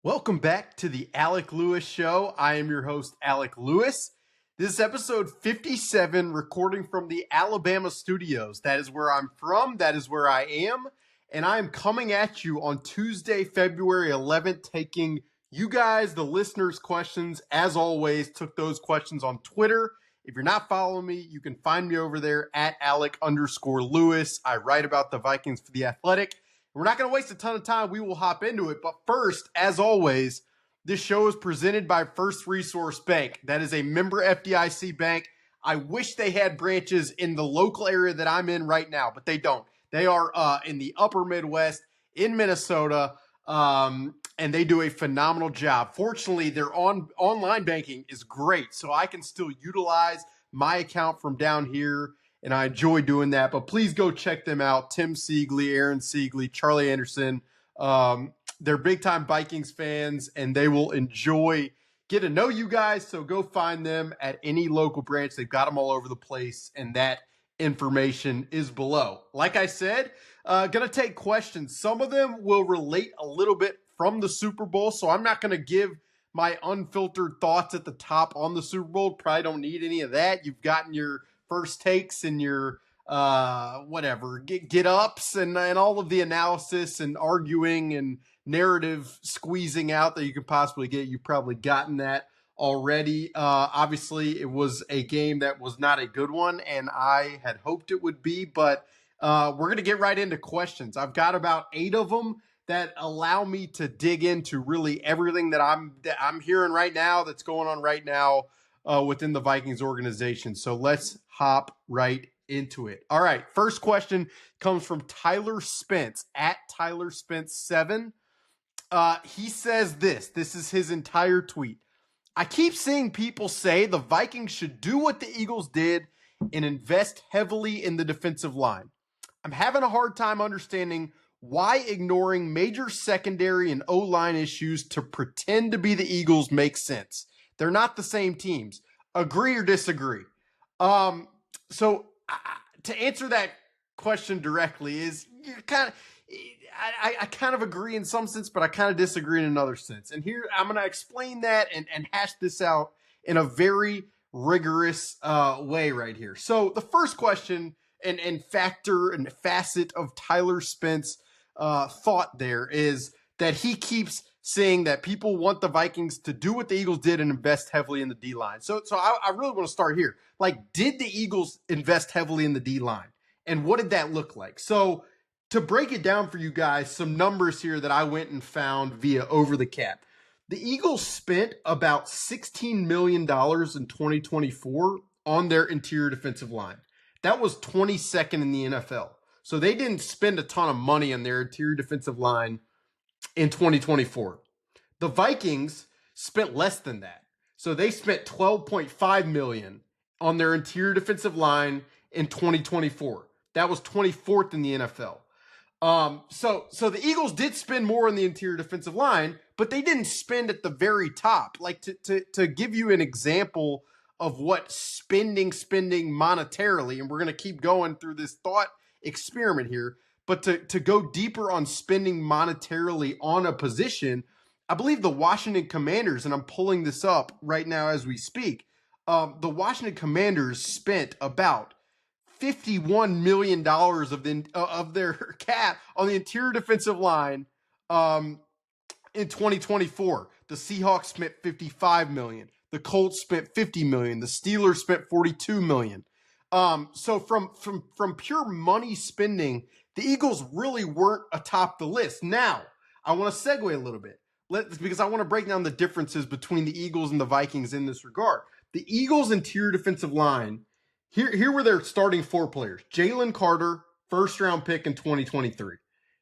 Welcome back to the Alec Lewis Show. I am your host, Alec Lewis. This is episode 57, recording from the Alabama studios. That is where I'm from. That is where I am. And I am coming at you on Tuesday, February 11th, taking you guys, the listeners' questions. As always, took those questions on Twitter. If you're not following me, you can find me over there at Alec_Lewis. I write about the Vikings for The Athletic. We're not going to waste a ton of time. We will hop into it. But first, as always, this show is presented by First Resource Bank. That is a member FDIC bank. I wish they had branches in the local area that I'm in right now, but they don't. They are in the upper Midwest in Minnesota, and they do a phenomenal job. Fortunately, their online banking is great, so I can still utilize my account from down here, and I enjoy doing that. But please go check them out. Tim Siegley, Aaron Siegley, Charlie Anderson. They're big-time Vikings fans, and they will get to know you guys. So go find them at any local branch. They've got them all over the place, and that information is below. Like I said, going to take questions. Some of them will relate a little bit from the Super Bowl, so I'm not going to give my unfiltered thoughts at the top on the Super Bowl. Probably don't need any of that. You've gotten your first takes and your get ups and all of the analysis and arguing and narrative squeezing out that you could possibly get. You've probably gotten that already. Obviously, it was a game that was not a good one, and I had hoped it would be, but we're going to get right into questions. I've got about 8 of them that allow me to dig into really everything that I'm hearing right now, that's going on right now within the Vikings organization. So let's hop right into it. All right, first question comes from Tyler Spence at Tyler Spence 7. He says this is his entire tweet. I keep seeing people say the Vikings should do what the Eagles did and invest heavily in the defensive line. I'm having a hard time understanding why ignoring major secondary and O-line issues to pretend to be the Eagles makes sense. They're not the same teams. Agree or disagree? To answer that question directly is you're kind of, I kind of agree in some sense, but I kind of disagree in another sense. And here I'm going to explain that and hash this out in a very rigorous way right here. So the first question and factor and facet of Tyler Spence thought there is that he keeps saying that people want the Vikings to do what the Eagles did and invest heavily in the D-line. So I really want to start here. Like, did the Eagles invest heavily in the D-line? And what did that look like? So to break it down for you guys, some numbers here that I went and found via Over the Cap. The Eagles spent about $16 million in 2024 on their interior defensive line. That was 22nd in the NFL. So they didn't spend a ton of money on their interior defensive line in 2024. The Vikings spent less than that. So they spent $12.5 million on their interior defensive line in 2024. That was 24th in the NFL. So the Eagles did spend more on the interior defensive line, but they didn't spend at the very top. Like to give you an example of what spending monetarily, and we're going to keep going through this thought experiment here, but to go deeper on spending monetarily on a position, I believe the Washington Commanders, and I'm pulling this up right now as we speak, the Washington Commanders spent about $51 million of their cap on the interior defensive line in 2024. The Seahawks spent $55 million. The Colts spent $50 million. The Steelers spent $42 million. So from pure money spending, the Eagles really weren't atop the list. Now, I want to segue a little bit because I want to break down the differences between the Eagles and the Vikings in this regard. The Eagles' interior defensive line, here were their starting 4 players. Jalen Carter, first-round pick in 2023.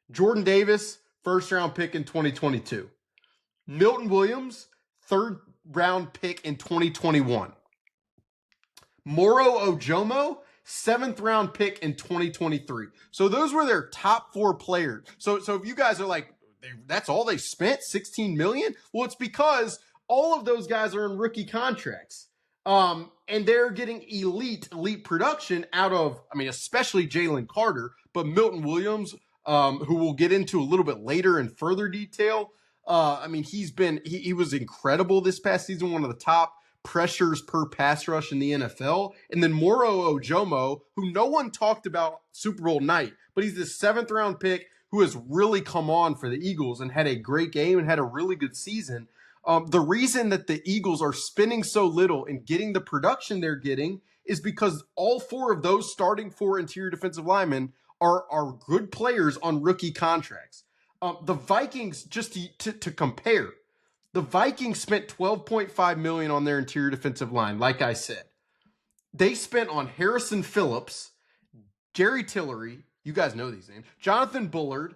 Jordan Davis, first-round pick in 2022. Milton Wlliams, third-round pick in 2021. Moro Ojomo, 7th-round pick in 2023. So those were their top 4 players. So if you guys are like, that's all they spent, $16 million? Well, it's because all of those guys are in rookie contracts. And they're getting elite production out of, especially Jalen Carter, but Milton Wlliams, who we'll get into a little bit later in further detail, I mean, he was incredible this past season, one of the top pressures per pass rush in the NFL. And then Moro Ojomo, who no one talked about Super Bowl night, but he's the 7th round pick who has really come on for the Eagles and had a great game and had a really good season. The reason that the Eagles are spending so little and getting the production they're getting is because all 4 of those starting 4 interior defensive linemen are good players on rookie contracts. The Vikings, just to compare, the Vikings spent $12.5 million on their interior defensive line. Like I said, they spent on Harrison Phillips, Jerry Tillery, you guys know these names, Jonathan Bullard,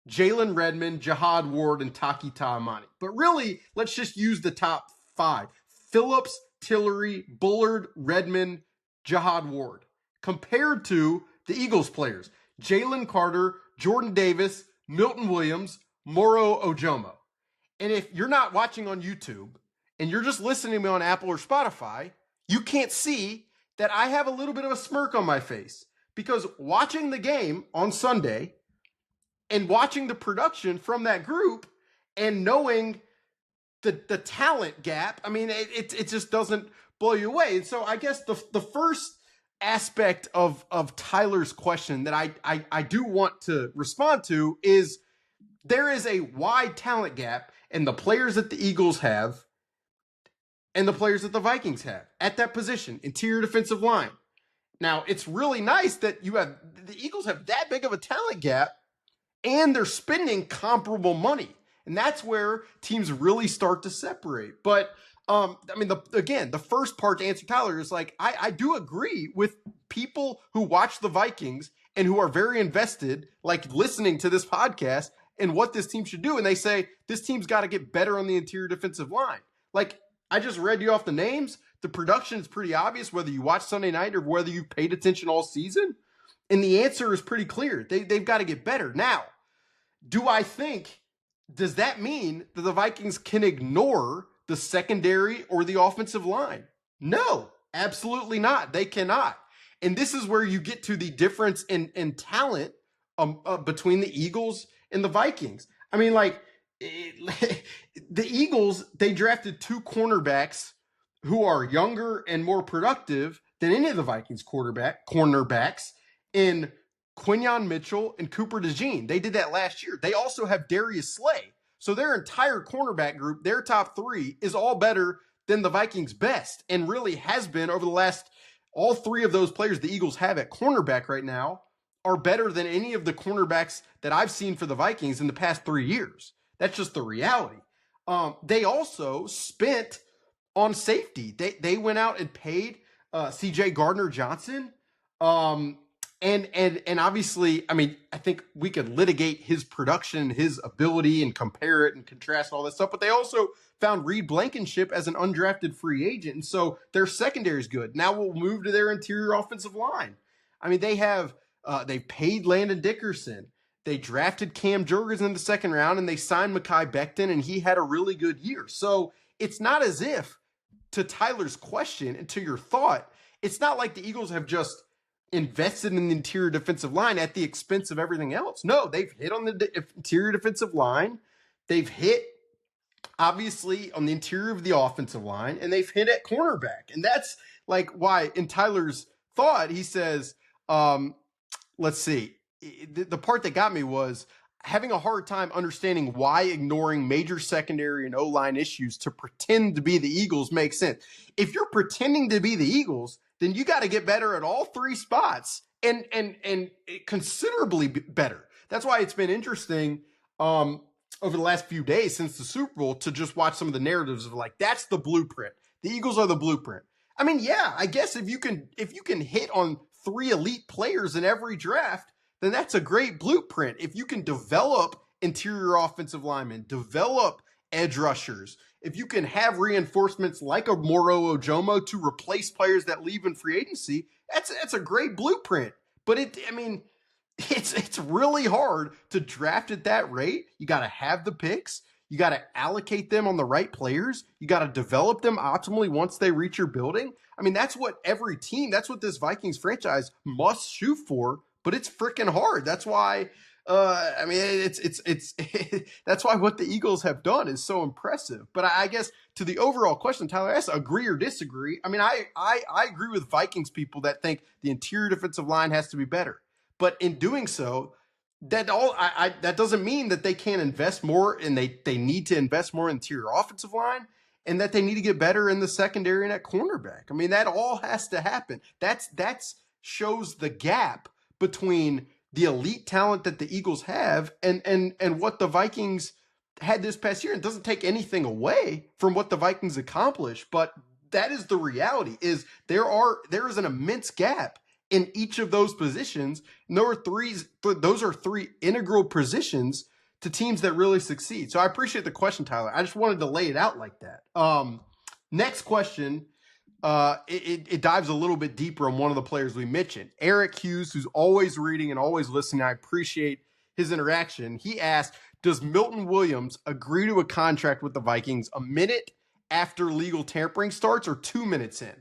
Jalen Redmond, Jihad Ward, and Taki Taimani. But really, let's just use the top 5. Phillips, Tillery, Bullard, Redmond, Jihad Ward. Compared to the Eagles players, Jalen Carter, Jordan Davis, Milton Wlliams, Moro Ojomo. And if you're not watching on YouTube and you're just listening to me on Apple or Spotify, you can't see that I have a little bit of a smirk on my face. Because watching the game on Sunday and watching the production from that group and knowing the talent gap, I mean, it just doesn't blow you away. And so I guess the first aspect of Tyler's question that I do want to respond to is there is a wide talent gap in the players that the Eagles have and the players that the Vikings have at that position, interior defensive line. Now, it's really nice that the Eagles have that big of a talent gap and they're spending comparable money. And that's where teams really start to separate. But, I mean, the first part to answer Tyler is like, I do agree with people who watch the Vikings and who are very invested, like listening to this podcast and what this team should do. And they say, this team's got to get better on the interior defensive line. Like, I just read you off the names. The production is pretty obvious, whether you watch Sunday night or whether you paid attention all season. And the answer is pretty clear. They've got to get better. Now, does that mean that the Vikings can ignore the secondary or the offensive line? No, absolutely not. They cannot. And this is where you get to the difference in talent between the Eagles and the Vikings. I mean, like, the Eagles, they drafted 2 cornerbacks who are younger and more productive than any of the Vikings cornerbacks in Quinyon Mitchell and Cooper DeJean. They did that last year. They also have Darius Slay. So their entire cornerback group, their top 3, is all better than the Vikings' best and really has been over the last, all 3 of those players the Eagles have at cornerback right now are better than any of the cornerbacks that I've seen for the Vikings in the past 3 years. That's just the reality. They also spent on safety. They went out and paid C.J. Gardner-Johnson. And obviously, I mean, I think we could litigate his production, his ability, and compare it and contrast all that stuff. But they also found Reed Blankenship as an undrafted free agent. And so their secondary is good. Now we'll move to their interior offensive line. I mean, they paid Landon Dickerson. They drafted Cam Jurgens in the 2nd round, and they signed Mekhi Becton, and he had a really good year. So it's not as if, to Tyler's question and to your thought, it's not like the Eagles have just invested in the interior defensive line at the expense of everything else. No, they've hit on the interior defensive line. They've hit, obviously, on the interior of the offensive line, and they've hit at cornerback. And that's like why, in Tyler's thought, he says, let's see, the part that got me was having a hard time understanding why ignoring major secondary and O-line issues to pretend to be the Eagles makes sense. If you're pretending to be the Eagles, then you got to get better at all 3 spots and considerably better. That's why it's been interesting over the last few days since the Super Bowl to just watch some of the narratives of like, that's the blueprint. The Eagles are the blueprint. I mean, yeah, I guess if you can hit on 3 elite players in every draft, then that's a great blueprint. If you can develop interior offensive linemen, develop edge rushers, if you can have reinforcements like a Moro Ojomo to replace players that leave in free agency, that's a great blueprint. But it's really hard to draft at that rate. You got to have the picks. You got to allocate them on the right players. You got to develop them optimally once they reach your building. I mean, that's what every team, that's what this Vikings franchise must shoot for, but it's freaking hard. That's why I mean, it's that's why what the Eagles have done is so impressive. But I guess to the overall question, Tyler asked, agree or disagree? I mean, I agree with Vikings people that think the interior defensive line has to be better. But in doing so, that doesn't mean that they can't invest more, and they need to invest more in interior offensive line, and that they need to get better in the secondary and at cornerback. I mean, that all has to happen. That's shows the gap between the elite talent that the Eagles have and what the Vikings had this past year. It doesn't take anything away from what the Vikings accomplished, but that is the reality. Is there is an immense gap in each of those positions. And those are three integral positions to teams that really succeed. So I appreciate the question, Tyler. I just wanted to lay it out like that. Next question. It dives a little bit deeper on one of the players we mentioned, Eric Hughes, who's always reading and always listening. I appreciate his interaction. He asked, does Milton Wlliams agree to a contract with the Vikings a minute after legal tampering starts or 2 minutes in?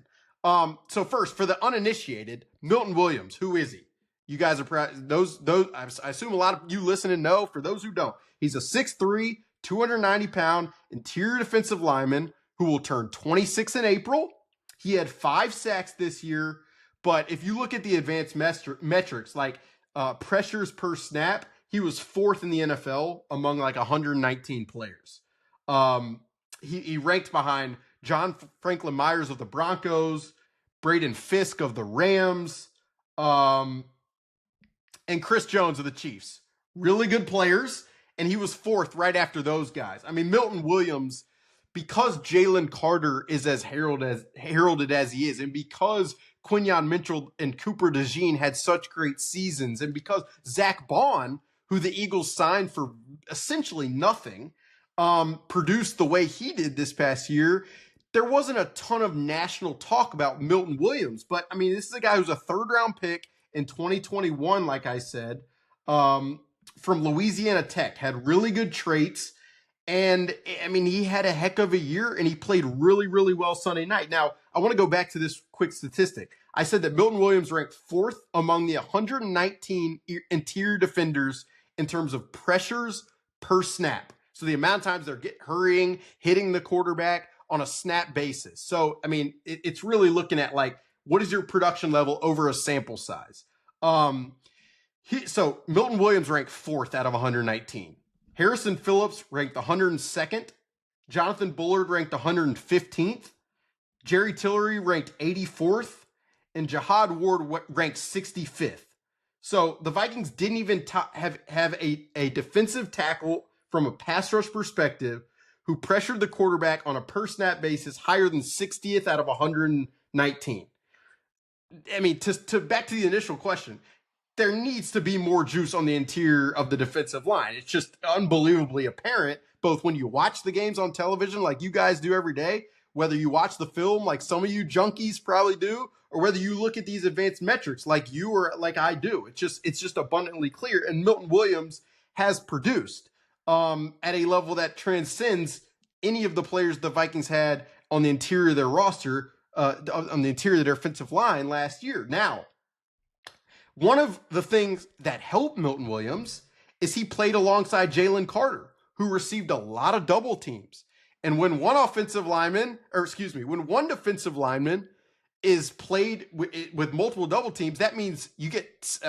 So first, for the uninitiated, Milton Wlliams, who is he? You guys are those. I assume a lot of you listening know. For those who don't, he's a 6'3", 290-pound interior defensive lineman who will turn 26 in April. He had 5 sacks this year, but if you look at the advanced metrics, like pressures per snap, he was 4th in the NFL among like 119 players. He ranked behind John Franklin Myers of the Broncos, Braden Fisk of the Rams, and Chris Jones of the Chiefs. Really good players, and he was 4th right after those guys. I mean, Milton Wlliams, because Jalen Carter is as heralded as he is, and because Quinyon Mitchell and Cooper DeJean had such great seasons, and because Zach Bond, who the Eagles signed for essentially nothing, produced the way he did this past year, there wasn't a ton of national talk about Milton Wlliams. But, I mean, this is a guy who's a third-round pick in 2021, like I said, from Louisiana Tech, had really good traits. And, I mean, he had a heck of a year, and he played really, really well Sunday night. Now, I want to go back to this quick statistic. I said that Milton Wlliams ranked 4th among the 119 interior defenders in terms of pressures per snap. So the amount of times they're hurrying, hitting the quarterback on a snap basis. So, I mean, it's really looking at, like, what is your production level over a sample size? So Milton Wlliams ranked 4th out of 119. Harrison Phillips ranked 102nd. Jonathan Bullard ranked 115th. Jerry Tillery ranked 84th. And Jihad Ward ranked 65th. So the Vikings didn't even have a defensive tackle from a pass rush perspective who pressured the quarterback on a per snap basis higher than 60th out of 119. I mean, to back to the initial question, there needs to be more juice on the interior of the defensive line. It's just unbelievably apparent, both when you watch the games on television like you guys do every day, whether you watch the film like some of you junkies probably do, or whether you look at these advanced metrics like you or like I do. It's just abundantly clear. And Milton Wlliams has produced at a level that transcends any of the players the Vikings had on the interior of their roster, on the interior of their offensive line last year. Now, one of the things that helped Milton Wlliams is he played alongside Jalen Carter, who received a lot of double teams. And when one defensive lineman is played with multiple double teams, that means it's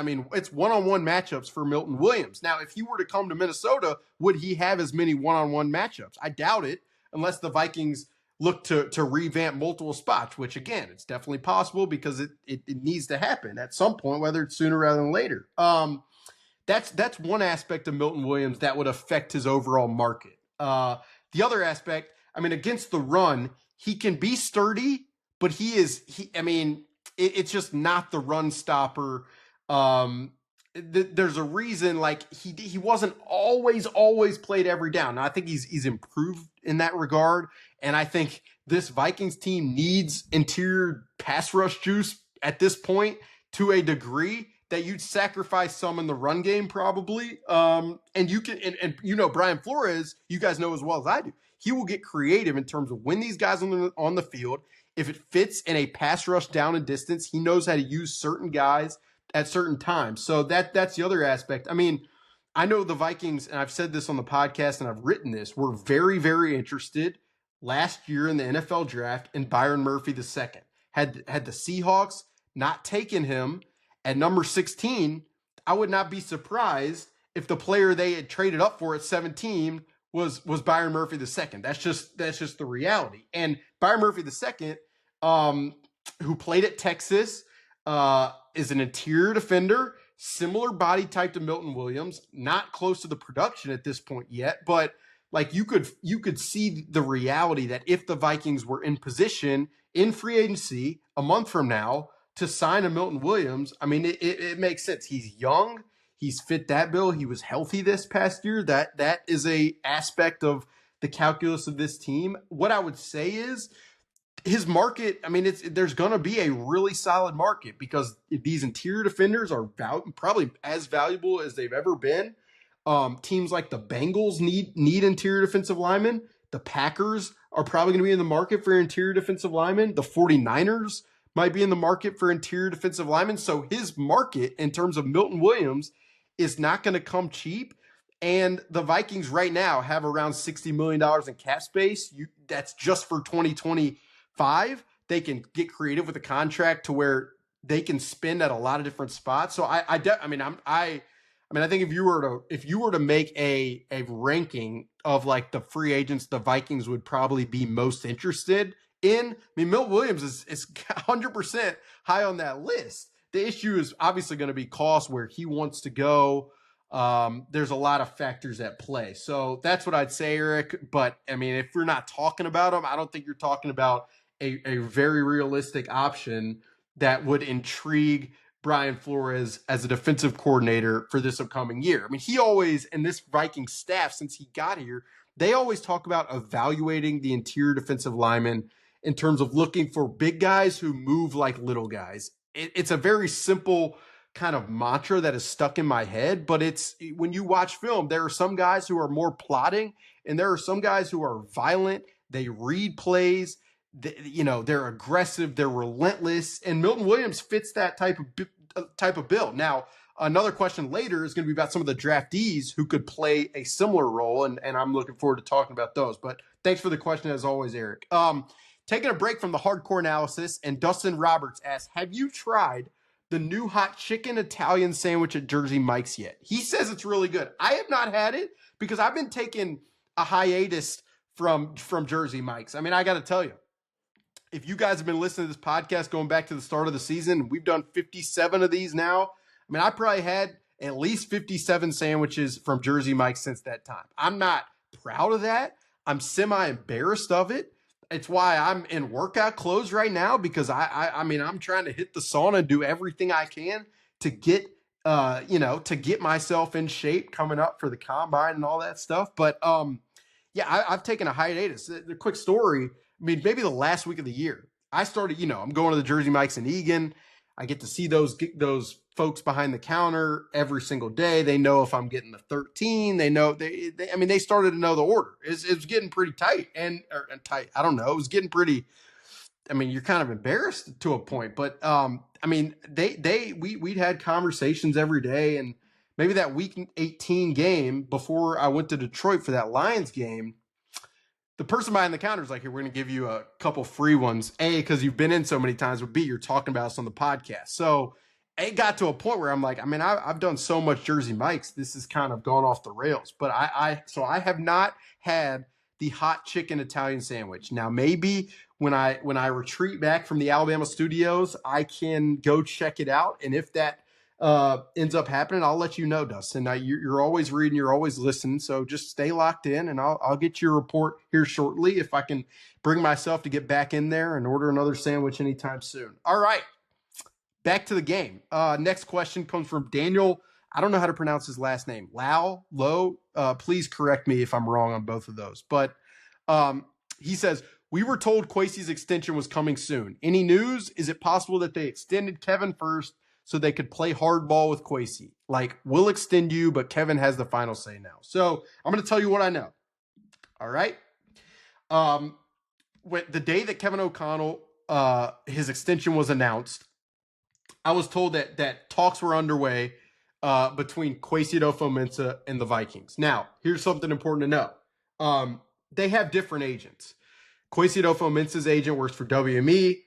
one-on-one matchups for Milton Wlliams. Now, if he were to come to Minnesota, would he have as many one-on-one matchups? I doubt it, unless the Vikings look to revamp multiple spots, which, again, it's definitely possible because it needs to happen at some point, whether it's sooner rather than later. That's one aspect of Milton Wlliams that would affect his overall market. The other aspect, I mean, against the run, he can be sturdy, but it's just not the run stopper. There's a reason, like, he wasn't always played every down. Now, I think he's improved in that regard, and I think this Vikings team needs interior pass rush juice at this point to a degree that you'd sacrifice some in the run game probably. And Brian Flores, you guys know as well as I do, he will get creative in terms of when these guys on the field. If it fits in a pass rush down and distance, he knows how to use certain guys at certain times. So that's the other aspect. I mean, I know the Vikings, and I've said this on the podcast and I've written this, were very, very interested last year in the NFL draft in Byron Murphy II. Had the Seahawks not taken him at number 16, I would not be surprised if the player they had traded up for at 17 was Byron Murphy II. That's just the reality. And Byron Murphy II, who played at Texas, is an interior defender, similar body type to Milton Wlliams, not close to the production at this point yet, but like you could see the reality that if the Vikings were in position in free agency a month from now to sign a Milton Wlliams, I mean, it makes sense. He's young. He's fit that bill. He was healthy this past year. That is a aspect of the calculus of this team. What I would say is his market, I mean, there's going to be a really solid market because these interior defenders are probably as valuable as they've ever been. Teams like the Bengals need interior defensive linemen. The Packers are probably going to be in the market for interior defensive linemen. The 49ers might be in the market for interior defensive linemen. So his market in terms of Milton Wlliams is not going to come cheap. And the Vikings right now have around $60 million in cap space. That's just for 2025. They can get creative with a contract to where they can spend at a lot of different spots. So I think if you were to make a ranking of like the free agents the Vikings would probably be most interested in, I mean, Milton Wlliams is 100% high on that list. The issue is obviously going to be cost, where he wants to go. There's a lot of factors at play. So that's what I'd say, Eric. But I mean, if you're not talking about him, I don't think you're talking about a very realistic option that would intrigue Brian Flores as a defensive coordinator for this upcoming year. I mean, he always, and this Viking staff, since he got here, they always talk about evaluating the interior defensive linemen in terms of looking for big guys who move like little guys. It's a very simple kind of mantra that is stuck in my head, but it's when you watch film, there are some guys who are more plotting and there are some guys who are violent. They read plays. They're aggressive, they're relentless, and Milton Wlliams fits that type of build. Now, another question later is going to be about some of the draftees who could play a similar role, and I'm looking forward to talking about those. But thanks for the question as always, Eric. Taking a break from the hardcore analysis, and Dustin Roberts asks, have you tried the new hot chicken Italian sandwich at Jersey Mike's yet? He says it's really good. I have not had it because I've been taking a hiatus from Jersey Mike's. I mean, I got to tell you, if you guys have been listening to this podcast going back to the start of the season, we've done 57 of these now. I mean, I probably had at least 57 sandwiches from Jersey Mike's since that time. I'm not proud of that. I'm semi-embarrassed of it. It's why I'm in workout clothes right now, because I'm trying to hit the sauna and do everything I can to get myself in shape coming up for the combine and all that stuff. But I've taken a hiatus. The quick story, I mean, maybe the last week of the year, I started, I'm going to the Jersey Mike's in Eagan. I get to see those folks behind the counter every single day. They know if I'm getting the 13. They know they started to know the order. It was getting pretty tight and tight. I don't know. It was getting pretty. I mean, you're kind of embarrassed to a point, but we'd had conversations every day, and maybe that week 18 game before I went to Detroit for that Lions game, the person behind the counter is like, here, we're going to give you a couple free ones. A, because you've been in so many times, but B, you're talking about us on the podcast. So it got to a point where I'm like, I mean, I've done so much Jersey Mike's, this has kind of gone off the rails. But I have not had the hot chicken Italian sandwich. Now, maybe when I retreat back from the Alabama studios, I can go check it out. And if that ends up happening, I'll let you know, Dustin. You're always reading, you're always listening, so just stay locked in, and I'll get your report here shortly if I can bring myself to get back in there and order another sandwich anytime soon. All right, back to the game. Next question comes from Daniel. I don't know how to pronounce his last name. Low. Please correct me if I'm wrong on both of those. But he says, we were told Kwesi's extension was coming soon. Any news? Is it possible that they extended Kevin first so they could play hardball with Kwesi? Like, we'll extend you, but Kevin has the final say now. So I'm going to tell you what I know. All right. The day that Kevin O'Connell, his extension was announced, I was told that talks were underway between Kwesi Mensah and the Vikings. Now, here's something important to know. They have different agents. Kwesi Mensah's agent works for WME.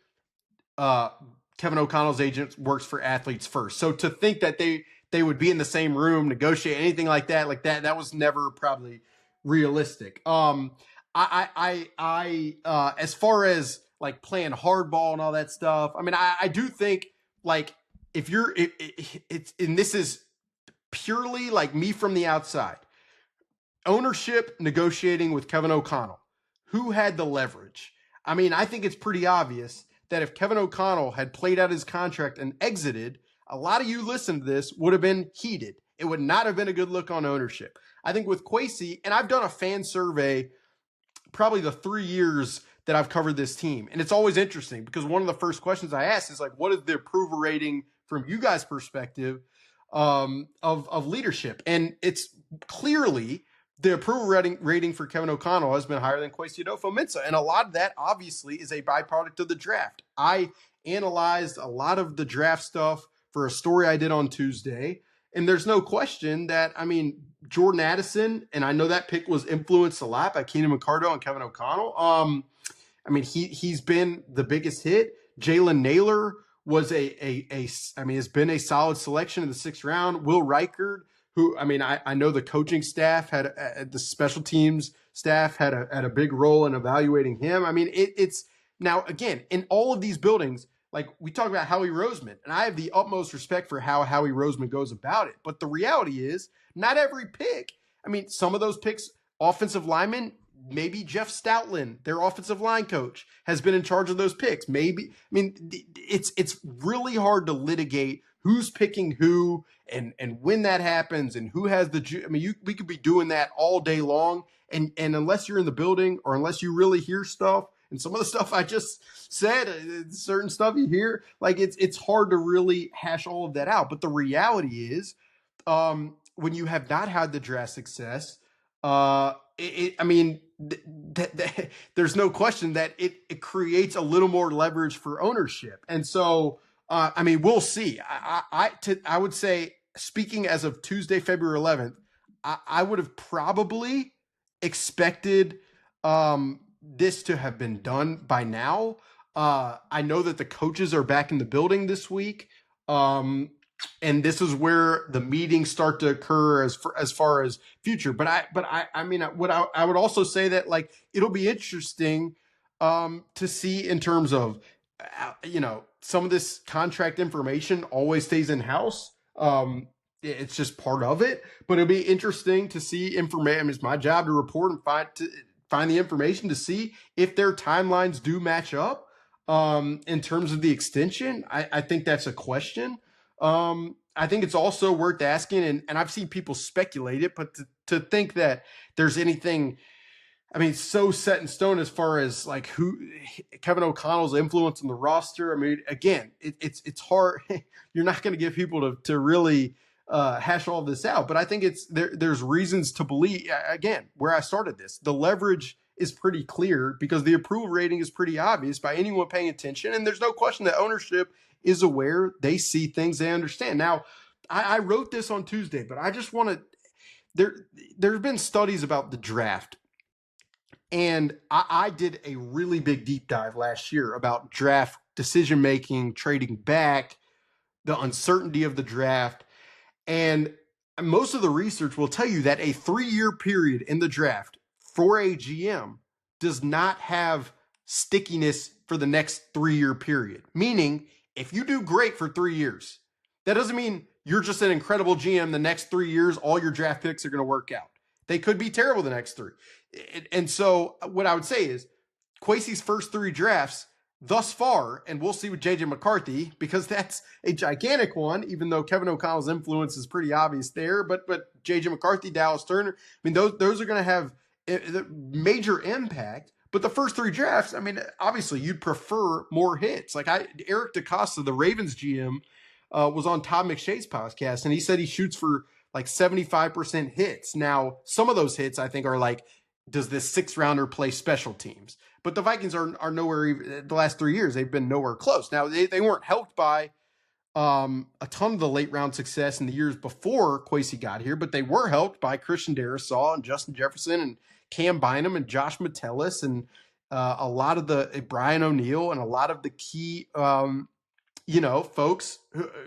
Kevin O'Connell's agent works for Athletes First. So to think that they would be in the same room, negotiate anything like that was never probably realistic. As far as like playing hardball and all that stuff, I mean, I do think like if you're, it's and this is purely like me from the outside, ownership negotiating with Kevin O'Connell, who had the leverage? I mean, I think it's pretty obvious that if Kevin O'Connell had played out his contract and exited, a lot of you listening to this would have been heated. It would not have been a good look on ownership. I think with Kwesi, and I've done a fan survey probably the 3 years that I've covered this team. And it's always interesting because one of the first questions I ask is like, what is the approval rating from you guys' perspective of leadership? And it's clearly the approval rating for Kevin O'Connell has been higher than Kwesi Mensah. And a lot of that obviously is a byproduct of the draft. I analyzed a lot of the draft stuff for a story I did on Tuesday. And there's no question that, I mean, Jordan Addison, and I know that pick was influenced a lot by Keenan McCardell and Kevin O'Connell. I mean, he's been the biggest hit. Jalen Naylor was has been a solid selection in the 6th round. Will Reichard, who, I mean, I know the coaching staff the special teams staff had a big role in evaluating him. I mean, it's now, again, in all of these buildings, like we talk about Howie Roseman, and I have the utmost respect for how Howie Roseman goes about it. But the reality is not every pick. I mean, some of those picks, offensive linemen, maybe Jeff Stoutland, their offensive line coach, has been in charge of those picks. Maybe, I mean, it's really hard to litigate who's picking who and when that happens and who has I mean, we could be doing that all day long. And unless you're in the building or unless you really hear stuff, and some of the stuff I just said, certain stuff you hear, like it's hard to really hash all of that out. But the reality is, when you have not had the draft success, I mean, there's no question that it creates a little more leverage for ownership. And so, I mean, we'll see. I would say, speaking as of Tuesday, February 11th, I would have probably expected this to have been done by now. I know that the coaches are back in the building this week. And this is where the meetings start to occur as far as future. But I mean, what I would also say that like it'll be interesting to see in terms of some of this contract information always stays in house. It's just part of it. But it'll be interesting to see information. I mean, it's my job to report and find the information to see if their timelines do match up in terms of the extension. I think that's a question. I think it's also worth asking, and I've seen people speculate it, but to think that there's anything, I mean, so set in stone as far as like who Kevin O'Connell's influence on the roster. I mean, again, it's hard. You're not going to get people to really hash all this out, but I think there's reasons to believe, again, where I started this, the leverage is pretty clear because the approval rating is pretty obvious by anyone paying attention. And there's no question that ownership is aware. They see things, they understand. Now, I wrote this on Tuesday, but I just want to, there's been studies about the draft. And I did a really big deep dive last year about draft decision-making, trading back, the uncertainty of the draft. And most of the research will tell you that a 3-year period in the draft for a GM does not have stickiness for the next 3-year period. Meaning, if you do great for 3 years, that doesn't mean you're just an incredible GM. The next 3 years, all your draft picks are going to work out. They could be terrible the next 3. And so what I would say is Kwesi's first 3 drafts thus far, and we'll see with J.J. McCarthy, because that's a gigantic one, even though Kevin O'Connell's influence is pretty obvious there. But J.J. McCarthy, Dallas Turner, I mean, those are going to have major impact. But the first 3 drafts, I mean, obviously you'd prefer more hits. Like Eric DeCosta, the Ravens GM, was on Todd McShay's podcast, and he said he shoots for like 75% hits. Now, some of those hits I think are like, does this 6th rounder play special teams? But the Vikings are nowhere, the last 3 years, they've been nowhere close. Now, they weren't helped by a ton of the late round success in the years before Kwesi got here, but they were helped by Christian Darrisaw and Justin Jefferson and Cam Bynum and Josh Metellus and a lot of the Brian O'Neill and a lot of the key folks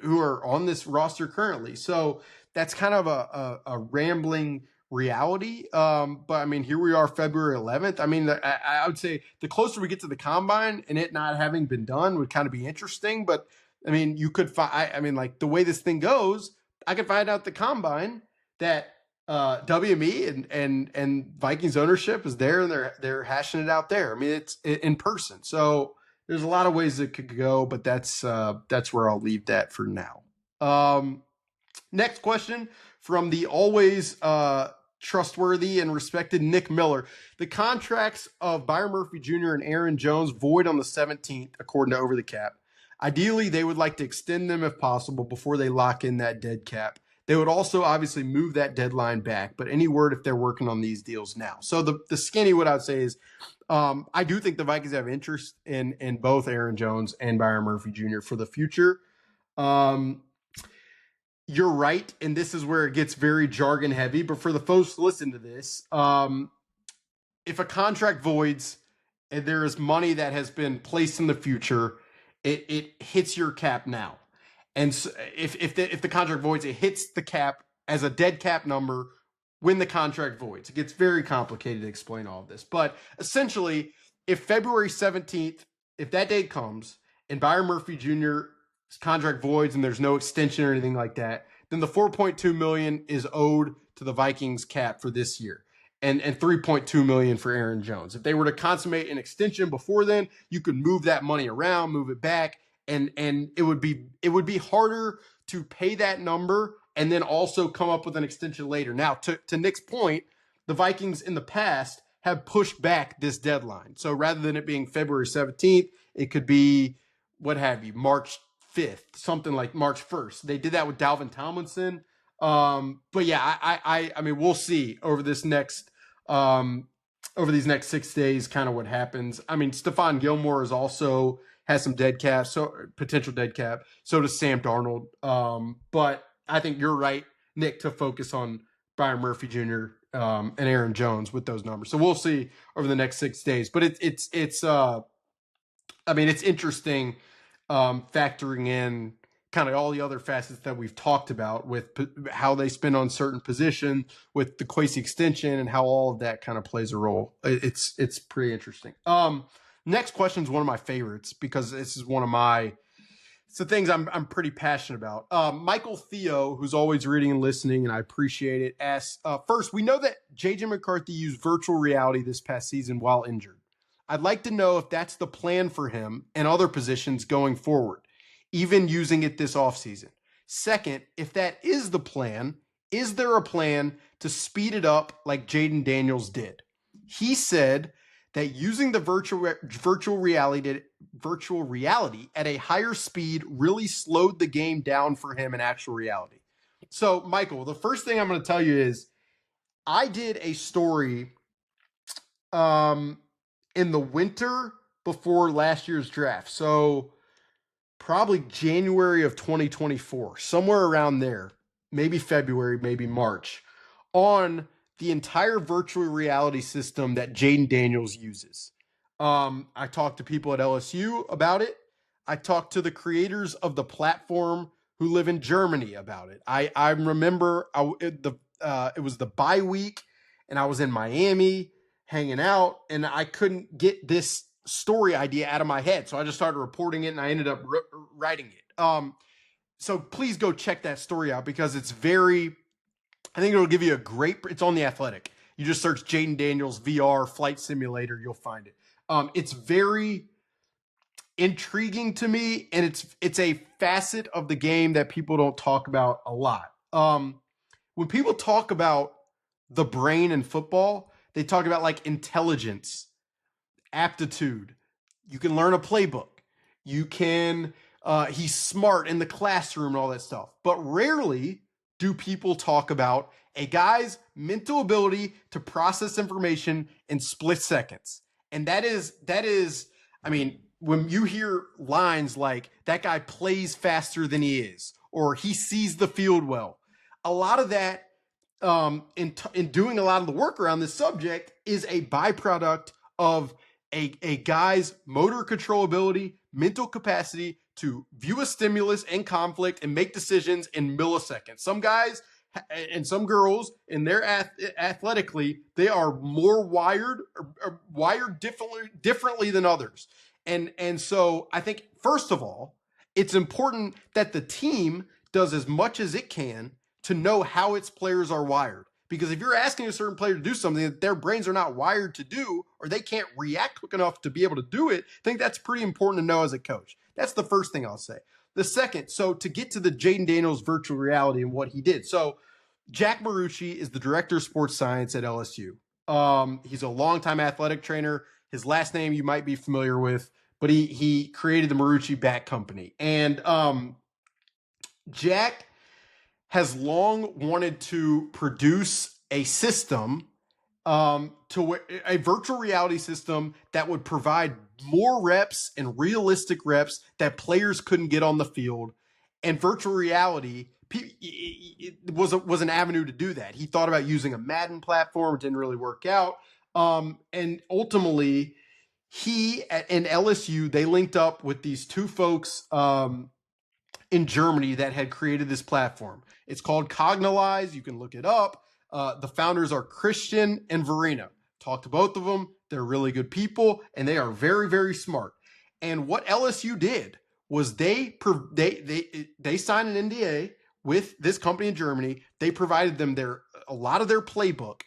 who are on this roster currently. So that's kind of a rambling reality. But I mean, here we are, February 11th. I mean, I would say the closer we get to the combine and it not having been done would kind of be interesting. But I mean, you could find, I mean, like the way this thing goes, I could find out the combine that WME and Vikings ownership is there and they're hashing it out there. I mean, it's in person. So there's a lot of ways it could go, but that's where I'll leave that for now. Next question from the always trustworthy and respected Nick Miller. The contracts of Byron Murphy Jr. and Aaron Jones void on the 17th, according to Over the Cap. Ideally, they would like to extend them if possible before they lock in that dead cap. They would also obviously move that deadline back, but any word if they're working on these deals now. So the skinny, what I would say is, I do think the Vikings have interest in both Aaron Jones and Byron Murphy Jr. for the future. You're right, and this is where it gets very jargon heavy, but for the folks to listen to this, if a contract voids and there is money that has been placed in the future, it hits your cap now. And so if the contract voids, it hits the cap as a dead cap number when the contract voids. It gets very complicated to explain all of this. But essentially, if February 17th, if that date comes and Byron Murphy Jr.'s contract voids and there's no extension or anything like that, then the $4.2 million is owed to the Vikings cap for this year. And $3.2 million for Aaron Jones. If they were to consummate an extension before then, you could move that money around, move it back, and it would be harder to pay that number and then also come up with an extension later. Now, to Nick's point, the Vikings in the past have pushed back this deadline. So rather than it being February 17th, it could be what have you, March 5th, something like March 1st. They did that with Dalvin Tomlinson. But yeah, I mean, we'll see over these next 6 days, kind of what happens. I mean, Stephon Gilmore is also has some dead cap, so potential dead cap. So does Sam Darnold. But I think you're right, Nick, to focus on Byron Murphy Jr. And Aaron Jones with those numbers. So we'll see over the next 6 days. But it's interesting factoring in kind of all the other facets that we've talked about with how they spend on certain position, with the Kwesi extension, and how all of that kind of plays a role. It's pretty interesting. Next question is one of my favorites because this is one of it's the things I'm pretty passionate about. Michael Theo, who's always reading and listening, and I appreciate it, asks, first, we know that J.J. McCarthy used virtual reality this past season while injured. I'd like to know if that's the plan for him and other positions going forward, even using it this offseason. Second, if that is the plan, is there a plan to speed it up like Jaden Daniels did? He said that using the virtual reality at a higher speed really slowed the game down for him in actual reality. So, Michael, the first thing I'm going to tell you is I did a story in the winter before last year's draft. So probably January of 2024, somewhere around there, maybe February, maybe March, on the entire virtual reality system that Jaden Daniels uses. I talked to people at LSU about it. I talked to the creators of the platform who live in Germany about it. I remember it was the bye week, and I was in Miami hanging out, and I couldn't get this story idea out of my head. So I just started reporting it, and I ended up writing it. So please go check that story out because it's I think it'll give you it's on The Athletic. You just search Jaden Daniels VR flight simulator, you'll find it. It's very intriguing to me, and it's a facet of the game that people don't talk about a lot. When people talk about the brain in football, they talk about like intelligence, aptitude. You can learn a playbook. You can, he's smart in the classroom and all that stuff. But rarely do people talk about a guy's mental ability to process information in split seconds. And that is, I mean, when you hear lines like that guy plays faster than he is, or he sees the field well, a lot of that in doing a lot of the work around this subject is a byproduct of a guy's motor controllability, mental capacity to view a stimulus and conflict and make decisions in milliseconds. Some guys and some girls, in their athletically, they are more wired differently than others. And so I think, first of all, it's important that the team does as much as it can to know how its players are wired. Because if you're asking a certain player to do something that their brains are not wired to do, or they can't react quick enough to be able to do it, I think that's pretty important to know as a coach. That's the first thing I'll say. The second, so to get to the Jaden Daniels virtual reality and what he did. So Jack Marucci is the director of sports science at LSU. He's a longtime athletic trainer. His last name you might be familiar with, but he created the Marucci Bat Company. And Jack has long wanted to produce a system, to a virtual reality system that would provide more reps and realistic reps that players couldn't get on the field. And virtual reality was an avenue to do that. He thought about using a Madden platform. It didn't really work out. And ultimately, he and LSU, they linked up with these two folks in Germany that had created this platform. It's called Cognalize. You can look it up. The founders are Christian and Verena. Talked to both of them. They're really good people, and they are very, very smart. And what LSU did was they signed an NDA with this company in Germany. They provided them a lot of their playbook,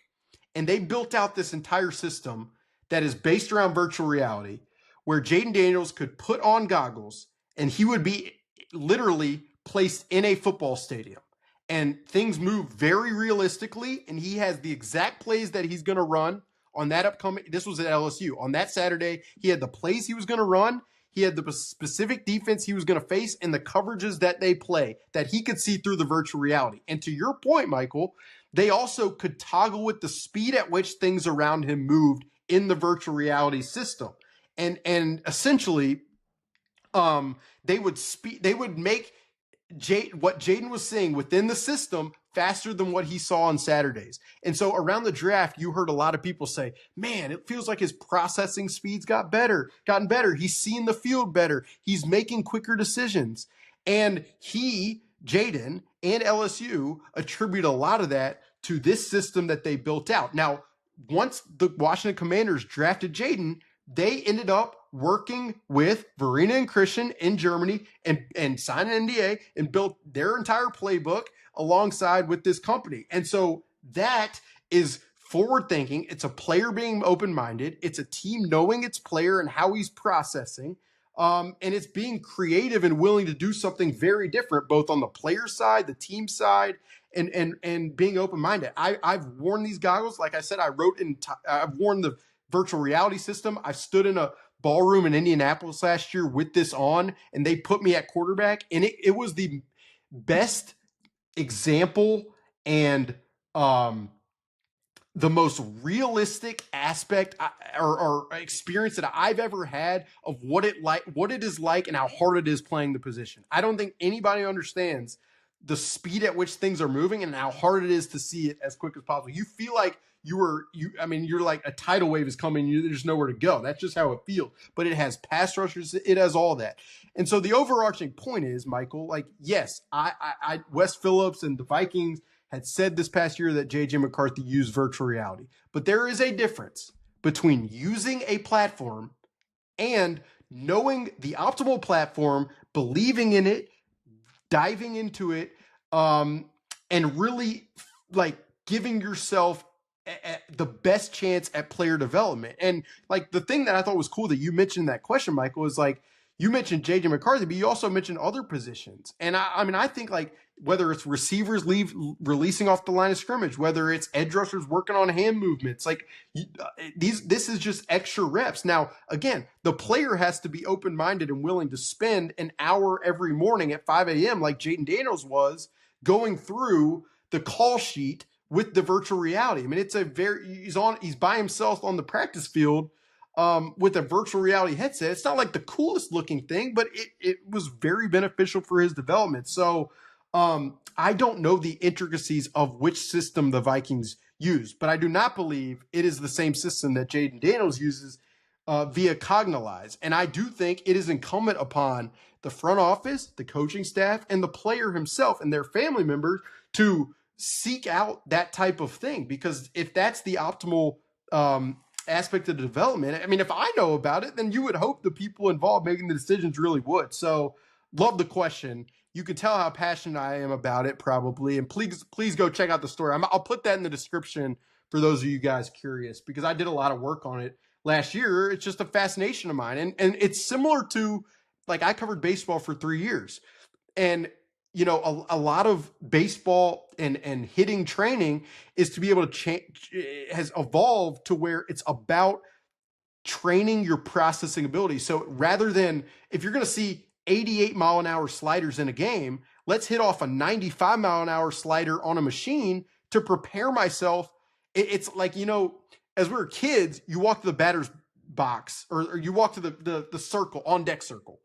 and they built out this entire system that is based around virtual reality, where Jaden Daniels could put on goggles and he would be literally placed in a football stadium. And things move very realistically, and he has the exact plays that he's going to run on that upcoming. This was at LSU. On that Saturday, he had the plays he was going to run. He had the specific defense he was going to face and the coverages that they play that he could see through the virtual reality. And to your point, Michael, they also could toggle with the speed at which things around him moved in the virtual reality system. And essentially, they would make what Jaden was seeing within the system faster than what he saw on Saturdays. And so around the draft, you heard a lot of people say, man, it feels like his processing speed's gotten better. He's seeing the field better. He's making quicker decisions. And Jaden and LSU attribute a lot of that to this system that they built out. Now, once the Washington Commanders drafted Jaden, they ended up working with Verena and Christian in Germany and signed an NDA and built their entire playbook alongside with this company. And so that is forward thinking. It's a player being open-minded. It's a team knowing its player and how he's processing. And it's being creative and willing to do something very different, both on the player side, the team side, and being open-minded. I've worn these goggles. Like I said, I've worn the virtual reality system. I stood in a ballroom in Indianapolis last year with this on, and they put me at quarterback, and it was the best example and the most realistic aspect or experience that I've ever had of what it is like and how hard it is playing the position. I don't think anybody understands the speed at which things are moving and how hard it is to see it as quick as possible. You feel like you're like a tidal wave is coming. There's nowhere to go. That's just how it feels. But it has pass rushers. It has all that. And so the overarching point is, Michael, like, yes, Wes Phillips and the Vikings had said this past year that J.J. McCarthy used virtual reality. But there is a difference between using a platform and knowing the optimal platform, believing in it, diving into it, and really like giving yourself the best chance at player development. And like the thing that I thought was cool that you mentioned in that question, Michael, is like you mentioned J.J. McCarthy, but you also mentioned other positions. And I think like whether it's receivers releasing off the line of scrimmage, whether it's edge rushers working on hand movements, like this is just extra reps. Now, again, the player has to be open-minded and willing to spend an hour every morning at 5 a.m. like Jaden Daniels was going through the call sheet with the virtual reality. I mean, he's by himself on the practice field with a virtual reality headset. It's not like the coolest looking thing, but it was very beneficial for his development. So I don't know the intricacies of which system the Vikings use, but I do not believe it is the same system that Jaden Daniels uses via Cognilyze. And I do think it is incumbent upon the front office, the coaching staff, and the player himself and their family members to seek out that type of thing. Because if that's the optimal aspect of the development, I mean, if I know about it, then you would hope the people involved making the decisions really would. So love the question. You can tell how passionate I am about it, probably. And please go check out the story. I'll put that in the description for those of you guys curious, because I did a lot of work on it last year. It's just a fascination of mine. And it's similar to, like, I covered baseball for 3 years. And, you know, a lot of baseball and hitting training is to be able to change, has evolved to where it's about training your processing ability. So rather than, if you're going to see 88 mile an hour sliders in a game, let's hit off a 95 mile an hour slider on a machine to prepare myself. It's like, you know, as we were kids, you walk to the batter's box or you walk to the circle, on deck circle.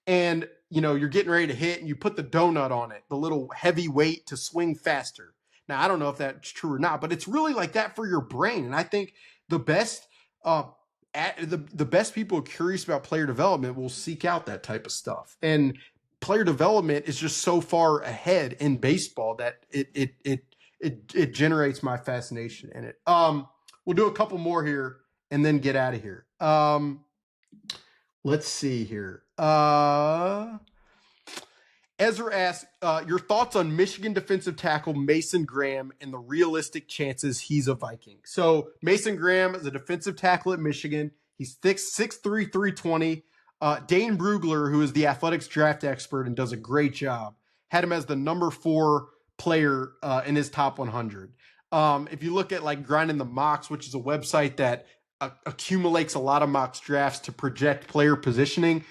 And, you know, you're getting ready to hit and you put the donut on it, the little heavy weight to swing faster. Now, I don't know if that's true or not, but it's really like that for your brain. And I think the best, the best people who are curious about player development will seek out that type of stuff. And player development is just so far ahead in baseball that it generates my fascination in it. We'll do a couple more here and then get out of here. Let's see here. Ezra asks, your thoughts on Michigan defensive tackle Mason Graham and the realistic chances he's a Viking. So Mason Graham is a defensive tackle at Michigan. He's 6'3", 320. Dane Brugler, who is the athletics draft expert and does a great job, had him as the number 4 player in his top 100. If you look at like Grinding the Mocks, which is a website that accumulates a lot of mock drafts to project player positioning,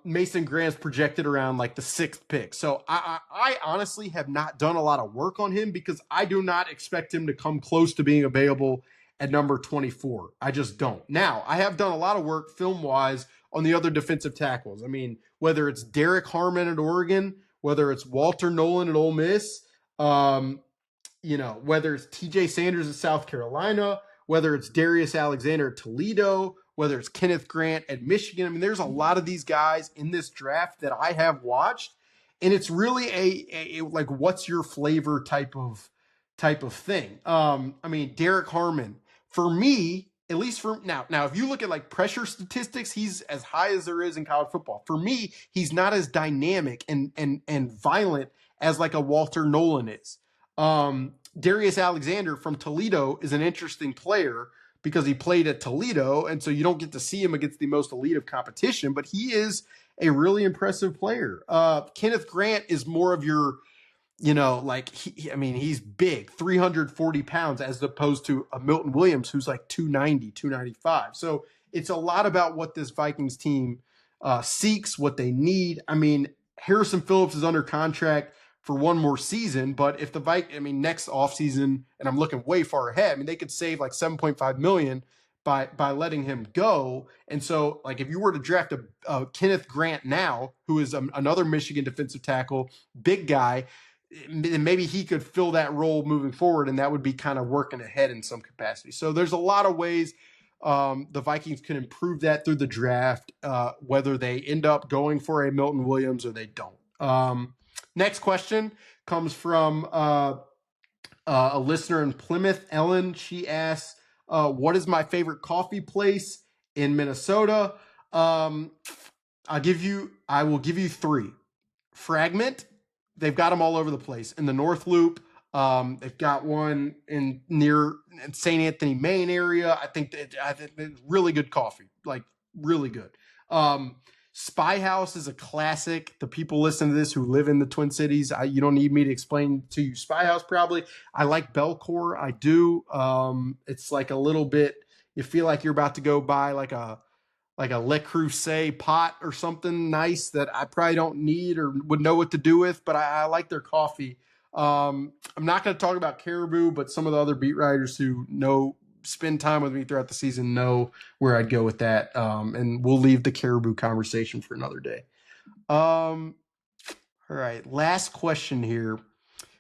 Mason Graham's projected around like the 6th pick. So I honestly have not done a lot of work on him because I do not expect him to come close to being available at number 24. I just don't. Now, I have done a lot of work film-wise on the other defensive tackles. I mean, whether it's Derek Harmon at Oregon, whether it's Walter Nolan at Ole Miss, you know, whether it's TJ Sanders at South Carolina, whether it's Darius Alexander at Toledo, whether it's Kenneth Grant at Michigan. I mean, there's a lot of these guys in this draft that I have watched, and it's really a like, what's your flavor type of thing. I mean, Derek Harmon, for me, at least for now, if you look at like pressure statistics, he's as high as there is in college football. For me, he's not as dynamic and violent as like a Walter Nolan is. Darius Alexander from Toledo is an interesting player because he played at Toledo, and so you don't get to see him against the most elite of competition, but he is a really impressive player. Kenneth Grant is more of your, you know, like, he's big, 340 pounds, as opposed to a Milton Wlliams, who's like 290, 295. So it's a lot about what this Vikings team seeks, what they need. I mean, Harrison Phillips is under contract for one more season, but if the next offseason, and I'm looking way far ahead, they could save like $7.5 million by letting him go. And so, like, if you were to draft a Kenneth Grant now, who is another Michigan defensive tackle, big guy, then maybe he could fill that role moving forward, and that would be kind of working ahead in some capacity. So there's a lot of ways the Vikings can improve that through the draft, whether they end up going for a Milton Wlliams or they don't. Next question comes from a listener in Plymouth, Ellen. She asks, what is my favorite coffee place in Minnesota? I will give you 3. Fragment. They've got them all over the place. In the North Loop, they've got one near St. Anthony, Maine area. I think it's really good coffee, like really good. Spy House is a classic. The people listen to this who live in the Twin Cities, you don't need me to explain to you Spy House probably. I like Belcourt. I do. It's like a little bit, you feel like you're about to go buy like a Le Creuset pot or something nice that I probably don't need or would know what to do with, but I like their coffee. I'm not going to talk about Caribou, but some of the other beat writers who know spend time with me throughout the season know where I'd go with that. And we'll leave the Caribou conversation for another day. All right. Last question here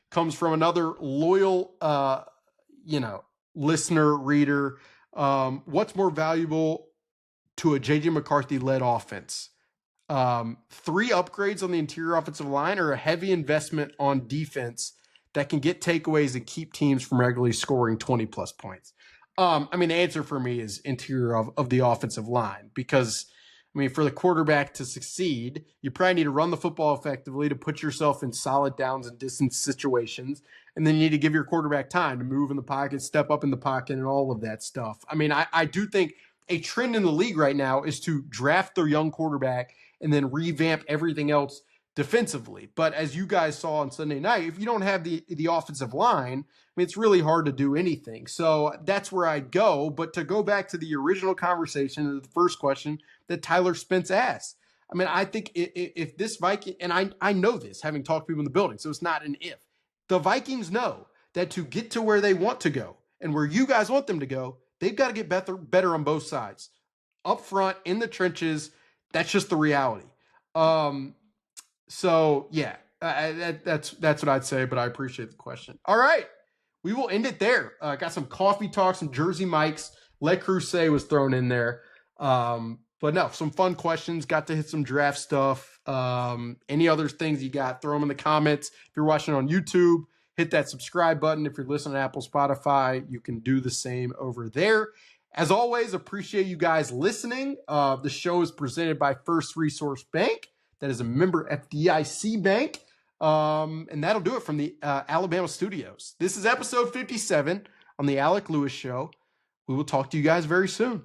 comes from another loyal, listener, reader. What's more valuable to a JJ McCarthy-led offense? 3 upgrades on the interior offensive line or a heavy investment on defense that can get takeaways and keep teams from regularly scoring 20-plus points? The answer for me is interior of the offensive line because, for the quarterback to succeed, you probably need to run the football effectively to put yourself in solid downs and distance situations. And then you need to give your quarterback time to move in the pocket, step up in the pocket, and all of that stuff. I do think a trend in the league right now is to draft their young quarterback and then revamp everything else defensively. But as you guys saw on Sunday night, if you don't have the offensive line, it's really hard to do anything. So that's where I'd go. But to go back to the original conversation, the first question that Tyler Spence asked, I think if this Viking, and I know this, having talked to people in the building, so it's not an if. The Vikings know that to get to where they want to go and where you guys want them to go, they've got to get better on both sides. Up front, in the trenches, that's just the reality. That's what I'd say, but I appreciate the question. All right. We will end it there. Got some coffee talk, some Jersey Mikes. Le Creuset was thrown in there. But no, some fun questions. Got to hit some draft stuff. Any other things you got, throw them in the comments. If you're watching on YouTube, hit that subscribe button. If you're listening to Apple, Spotify, you can do the same over there. As always, appreciate you guys listening. The show is presented by First Resource Bank. That is a member FDIC bank. And that'll do it from the Alabama studios. This is episode 57 on the Alec Lewis Show. We will talk to you guys very soon.